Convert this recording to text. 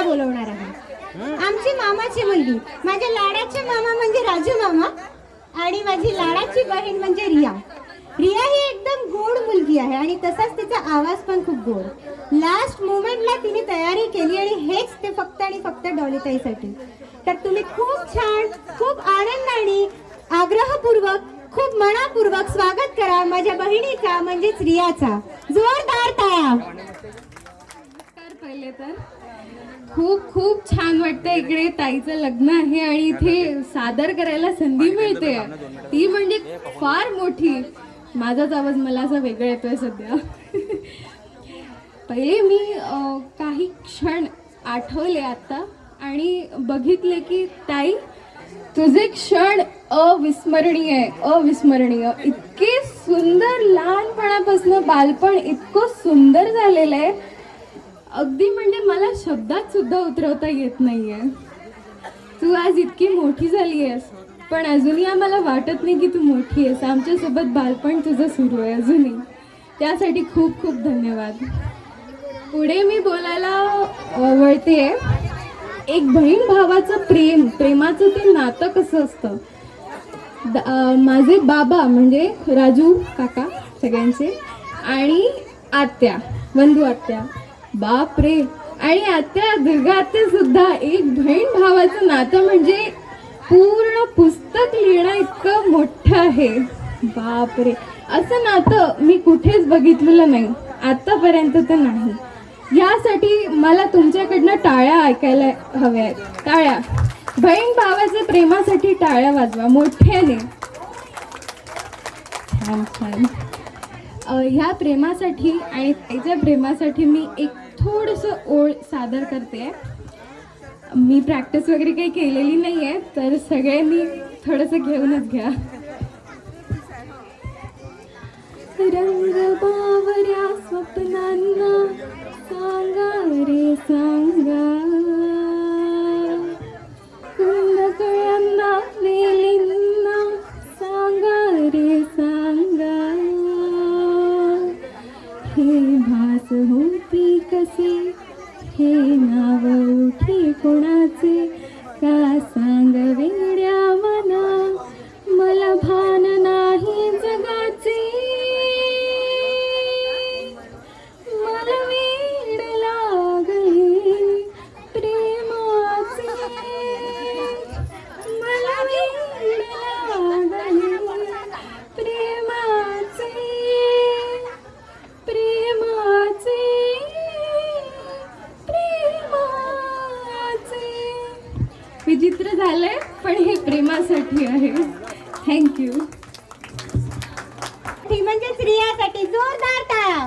बोलवणार आहे। आमची मामाची मुलगी, माझ्या लाडाचे मामा म्हणजे राजू मामा आणि माझी लाडाची बहीण म्हणजे रिया। रिया ही एकदम गोड मुलगी आहे आणि तसाच तिचा आवाज पण खूप गोड। लास्ट मोमेंटला तिने तयारी केली आणि हेच ते फक्त आणि फक्त डॉलीताईसाठी। तर तुम्ही खूप छान, खूप आनंदाने, आग्रहपूर्वक, खूप मनापूर्वक स्वागत करा माझ्या बहिणीचा म्हणजेच रियाचा। जोरदार टाळ्या। पहिले तर खूप खूप छान वाटतं, इकडे ताईचं लग्न आहे आणि इथे सादर करायला संधी मिळते, ती म्हणजे फार मोठी। माझाच आवाज मला असा वेगळा येतोय सध्या। पहिले मी काही क्षण आठवले आता आणि बघितले की ताई तुझे क्षण अविस्मरणीय आहे, अविस्मरणीय। इतके सुंदर, लहानपणापासून बालपण इतकं सुंदर झालेलं आहे, अगदी म्हणजे मला शब्दात सुद्धा उतरवता येत नाहीये। तू आज इतकी मोठी झाली आहेस, पण अजूनही आम्हाला वाटत नाही की तू मोठी आहेस। आमच्यासोबत बालपण तुझं सुरू आहे अजूनही, त्यासाठी खूप खूप धन्यवाद। पुढे मी बोलायला वळते, एक बहीण भावाचं प्रेम, प्रेमाचं ते नातं कसं असतं। माझे बाबा म्हणजे राजू काका सगळ्यांचे आणि आत्या, वंदू आत्या, बाप रे, आणि आत्या दुर्गा आत्या सुद्धा, एक बहीण भावाचं नातं म्हणजे पूर्ण पुस्तक लिहिणं इतकं मोठं आहे। बाप रे, असं नातं मी कुठेच बघितलेलं नाही आतापर्यंत तर नाही। यासाठी मला तुमच्याकडनं टाळ्या ऐकायला हव्या आहेत, टाळ्या। बहीण भावाच्या प्रेमासाठी टाळ्या वाजवा मोठ्याने। छान छान। ह्या प्रेमासाठी आणि ताईच्या प्रेमासाठी मी एक थोडंसं ओळ सादर करते। मी प्रॅक्टिस वगैरे काही केलेली नाही आहे, तर सगळ्यांनी थोडंसं घेऊनच घ्या। रंग बावऱ्या स्वप्नांना सांगा रे सांगा, कुंदकळ्यांना वेलींना सांगा रे सांगा, हे भास होती कसे, हे नाव उठी कोणाचे, का सांग वेड्या मना, मला भान नाही जगाचे, मला वेड लागले प्रेमाचे, मला वेड लागले प्रेमाचे, प्रेमाचे, प्रेमाचे। विचित्र झालंय पण हे प्रेमासाठी आहे। थँक्यू। ती म्हणजेच रियासाठी जोरदार टाळ्या।